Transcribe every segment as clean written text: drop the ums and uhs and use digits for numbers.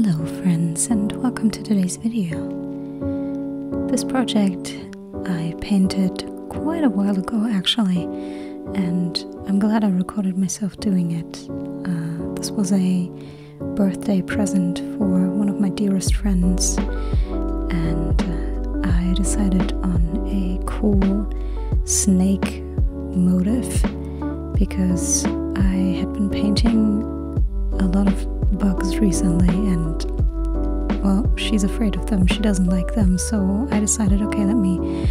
Hello friends, and welcome to today's video. This project I painted quite a while ago actually, and I'm glad I recorded myself doing it. This was a birthday present for one of my dearest friends, and I decided on a cool snake motif because I had been painting a lot of bugs recently, and well, she's afraid of them, she doesn't like them, so I decided, okay, let me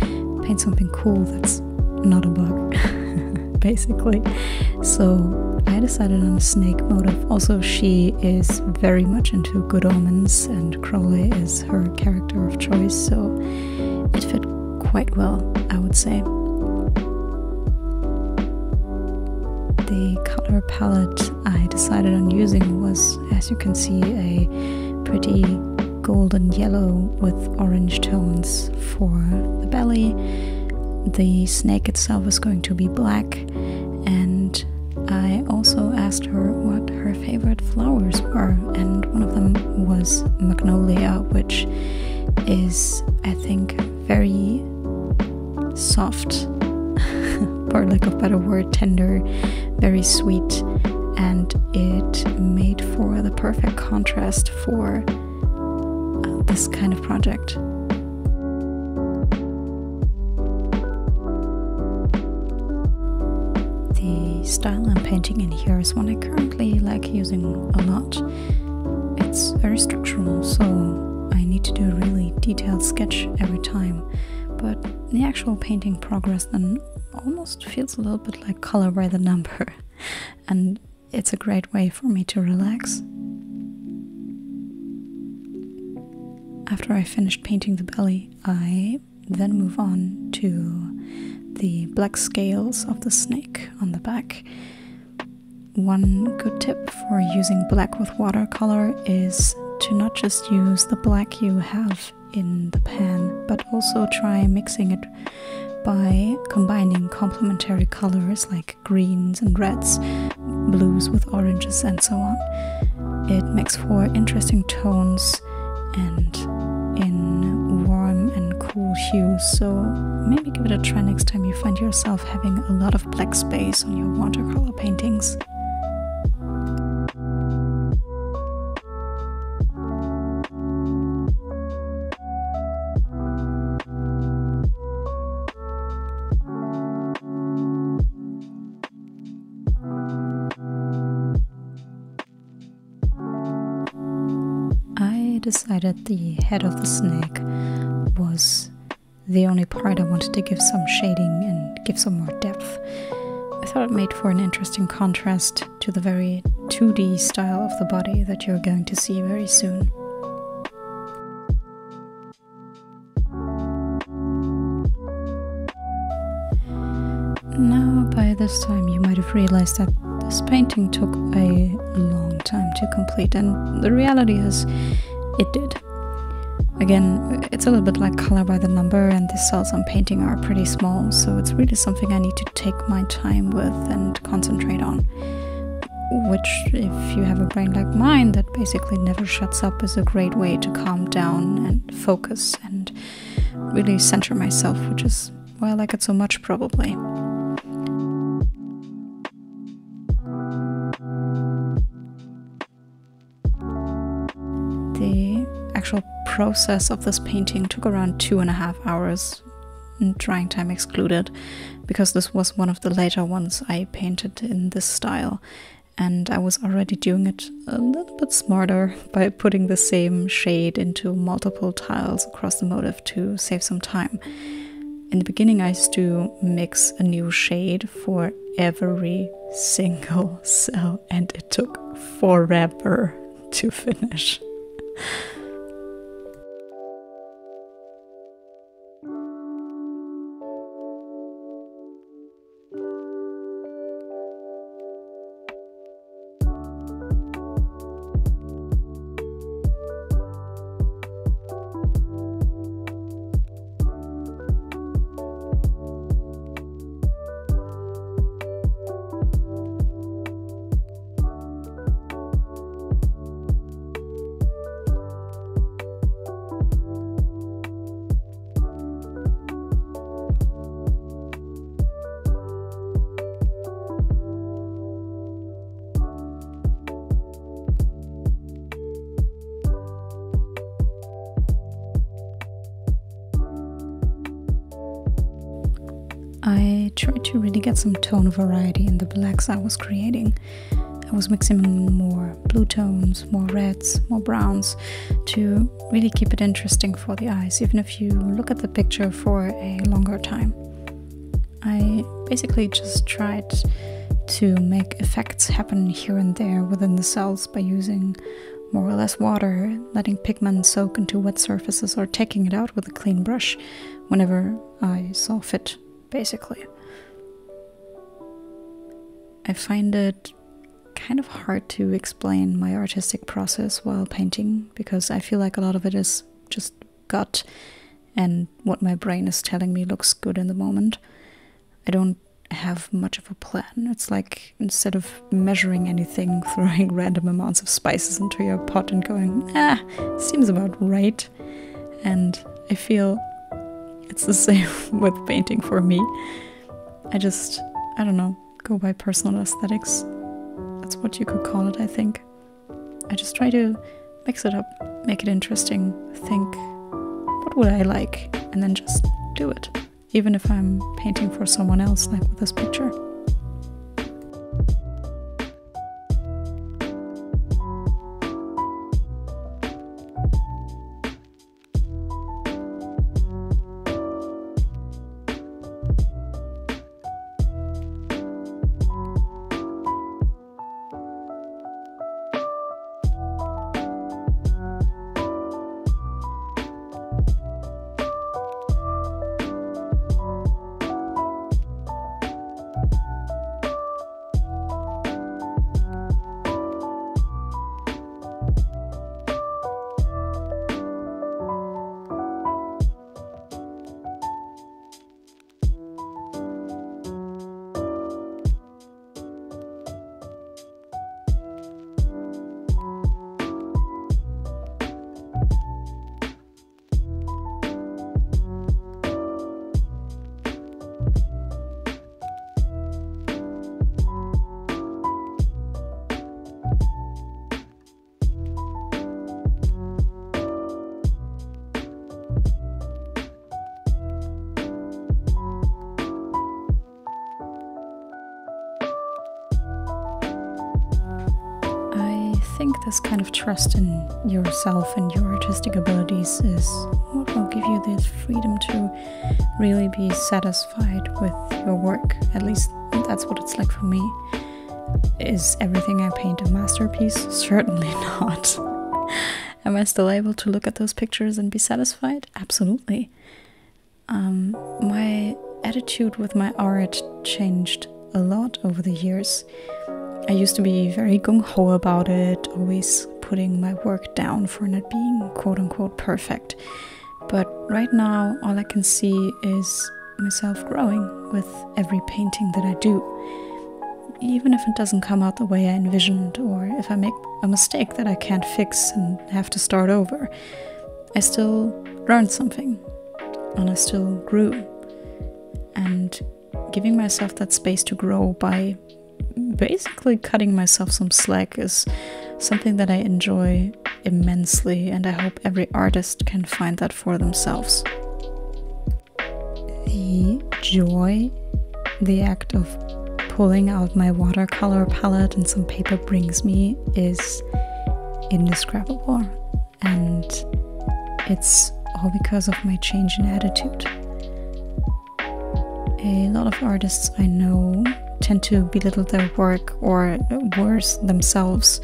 paint something cool that's not a bug basically. So I decided on a snake motif. Also, she is very much into good omens and Crowley is her character of choice, so it fit quite well, I would say. The color palette I decided on using was, as you can see, a pretty golden yellow with orange tones for the belly. The snake itself is going to be black, and I also asked her what her favorite flowers were, and one of them was Magnolia, which is, I think, very soft, for lack of a better word, tender, very sweet, and it made for the perfect contrast for this kind of project. The style I'm painting in here is one I currently like using a lot. It's very structural, so I need to do a really detailed sketch every time, but the actual painting progress then almost feels a little bit like color by the number, and it's a great way for me to relax. After I finished painting the belly, I then move on to the black scales of the snake on the back. One good tip for using black with watercolor is to not just use the black you have in the pan, but also try mixing it by combining complementary colors like greens and reds, blues with oranges, and so on. It makes for interesting tones and in warm and cool hues, so maybe give it a try next time you find yourself having a lot of black space on your watercolor paintings. I decided the head of the snake was the only part I wanted to give some shading and give some more depth. I thought it made for an interesting contrast to the very 2D style of the body that you're going to see very soon. Now, by this time you might have realized that this painting took a long time to complete, and the reality is it did. Again, it's a little bit like color by the number, and the cells I'm painting are pretty small, so it's really something I need to take my time with and concentrate on. Which, if you have a brain like mine that basically never shuts up, is a great way to calm down and focus and really center myself, which is why I like it so much, probably. The actual process of this painting took around 2.5 hours, drying time excluded, because this was one of the later ones I painted in this style, and I was already doing it a little bit smarter by putting the same shade into multiple tiles across the motif to save some time. In the beginning I used to mix a new shade for every single cell, and it took forever to finish. to really get some tone variety in the blacks I was creating. I was mixing in more blue tones, more reds, more browns to really keep it interesting for the eyes, even if you look at the picture for a longer time. I basically just tried to make effects happen here and there within the cells by using more or less water, letting pigment soak into wet surfaces or taking it out with a clean brush whenever I saw fit, basically. I find it kind of hard to explain my artistic process while painting because I feel like a lot of it is just gut and what my brain is telling me looks good in the moment. I don't have much of a plan. It's like instead of measuring anything, throwing random amounts of spices into your pot and going, seems about right. And I feel it's the same with painting for me. I don't know, go by personal aesthetics. That's what you could call it, I think. I just try to mix it up, make it interesting, think, what would I like? And then just do it, even if I'm painting for someone else, like with this picture. I think this kind of trust in yourself and your artistic abilities is what will give you the freedom to really be satisfied with your work. At least that's what it's like for me. Is everything I paint a masterpiece? Certainly not. Am I still able to look at those pictures and be satisfied? Absolutely. My attitude with my art changed a lot over the years. I used to be very gung-ho about it, always putting my work down for not being quote-unquote perfect. But right now, all I can see is myself growing with every painting that I do. Even if it doesn't come out the way I envisioned, or if I make a mistake that I can't fix and have to start over, I still learned something, and I still grew. And giving myself that space to grow by basically cutting myself some slack is something that I enjoy immensely, and I hope every artist can find that for themselves. The joy, the act of pulling out my watercolor palette and some paper brings me is indescribable, and it's all because of my change in attitude. A lot of artists I know tend to belittle their work, or worse, themselves,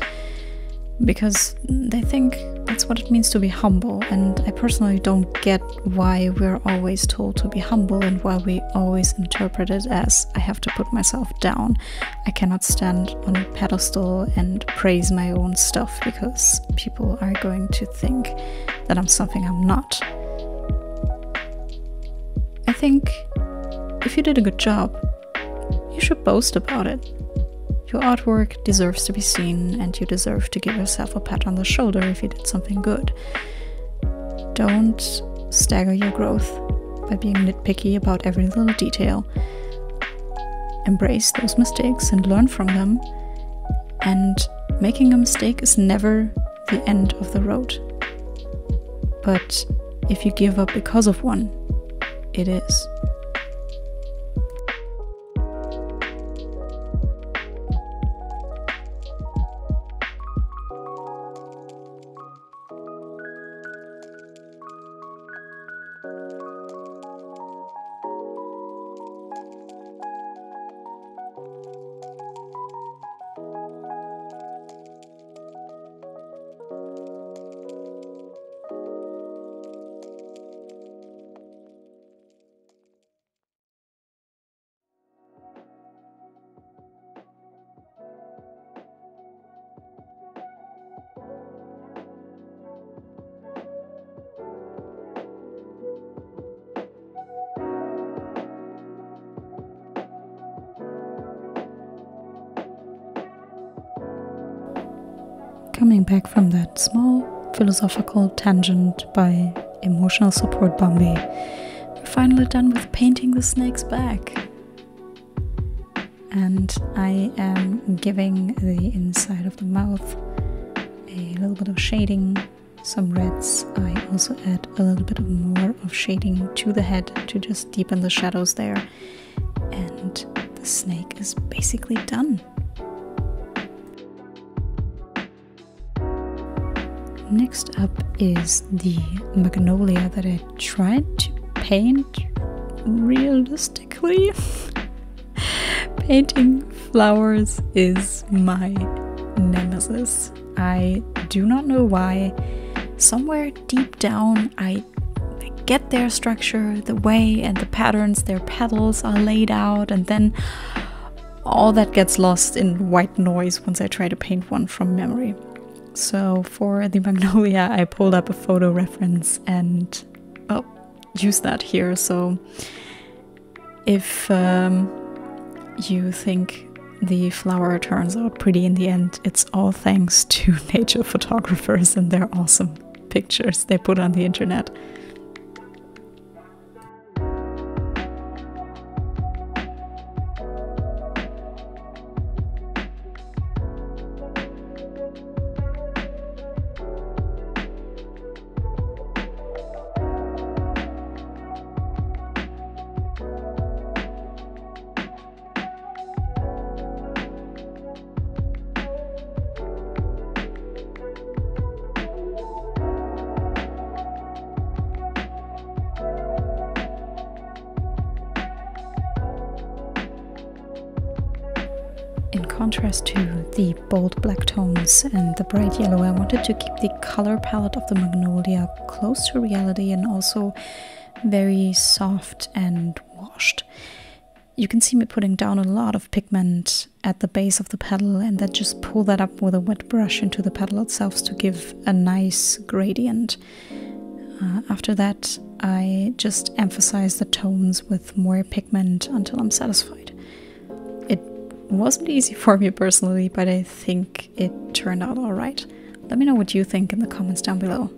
because they think that's what it means to be humble, and I personally don't get why we're always told to be humble and why we always interpret it as I have to put myself down. I cannot stand on a pedestal and praise my own stuff because people are going to think that I'm something I'm not. I think if you did a good job, you should boast about it. Your artwork deserves to be seen, and you deserve to give yourself a pat on the shoulder if you did something good. Don't stagger your growth by being nitpicky about every little detail. Embrace those mistakes and learn from them. And making a mistake is never the end of the road. But if you give up because of one, it is. coming back from that small philosophical tangent by Emotional Support Bombay, we're finally done with painting the snake's back. And I am giving the inside of the mouth a little bit of shading, some reds. I also add a little bit more of shading to the head to just deepen the shadows there. And the snake is basically done. Next up is the Magnolia that I tried to paint realistically. Painting flowers is my nemesis. I do not know why. Somewhere deep down I get their structure, the way and the patterns their petals are laid out, and then all that gets lost in white noise once I try to paint one from memory. So for the Magnolia I pulled up a photo reference and used that here. So if you think the flower turns out pretty in the end, it's all thanks to nature photographers and their awesome pictures they put on the internet. In contrast to the bold black tones and the bright yellow, I wanted to keep the color palette of the Magnolia close to reality and also very soft and washed. You can see me putting down a lot of pigment at the base of the petal and then just pull that up with a wet brush into the petal itself to give a nice gradient. After that, I just emphasize the tones with more pigment until I'm satisfied. It wasn't easy for me personally, but I think it turned out alright. Let me know what you think in the comments down below.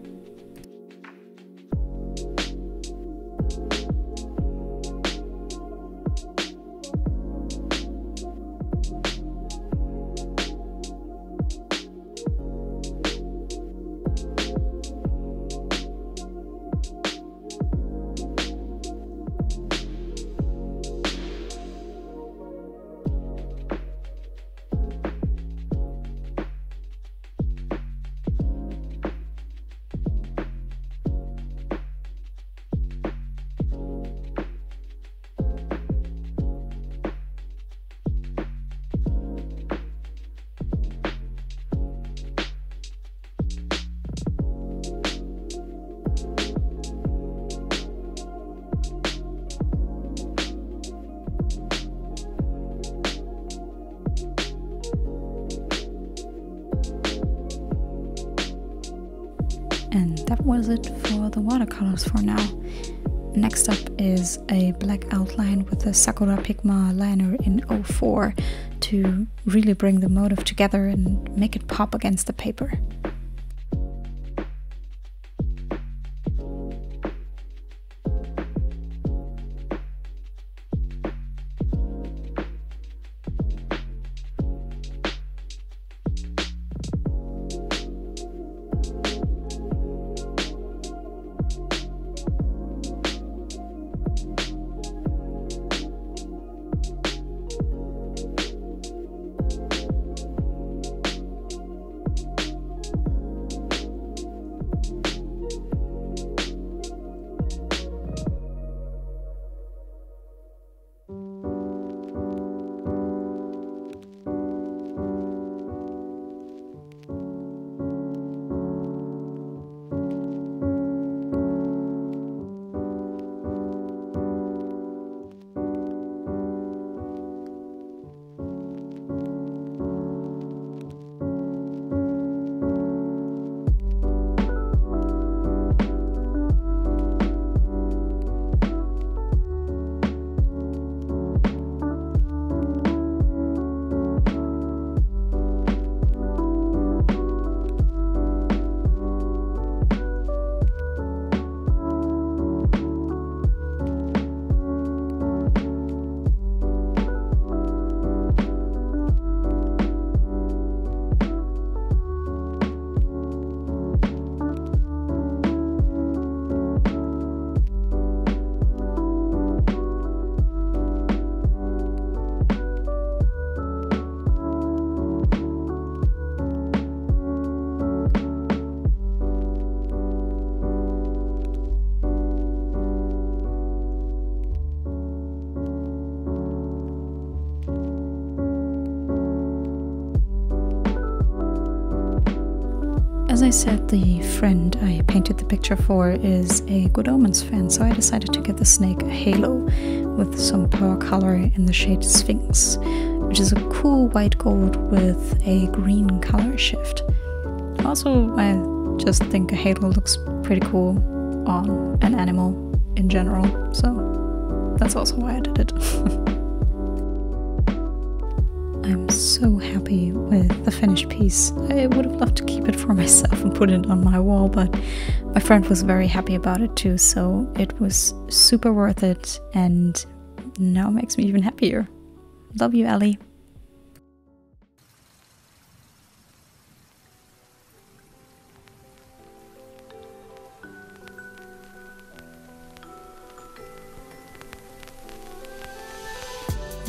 And that was it for the watercolors for now. Next up is a black outline with a Sakura Pigma liner in 04 to really bring the motif together and make it pop against the paper. as I said, the friend I painted the picture for is a Good Omens fan, so I decided to give the snake a halo with some pearl color in the shade Sphinx, which is a cool white gold with a green color shift. Also, I just think a halo looks pretty cool on an animal in general, so that's also why I did it. I'm so happy with the finished piece. I would have loved to keep it for myself and put it on my wall, but my friend was very happy about it too, so it was super worth it and now makes me even happier. Love you, Ellie.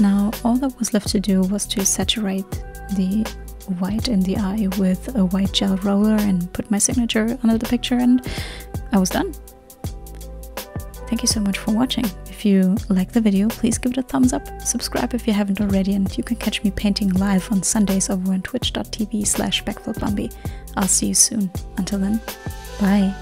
Now all that was left to do was to saturate the white in the eye with a white gel roller and put my signature under the picture, and I was done. Thank you so much for watching. If you like the video, please give it a thumbs up, subscribe if you haven't already, and you can catch me painting live on Sundays over on twitch.tv/backflipbambi. I'll see you soon. Until then, bye.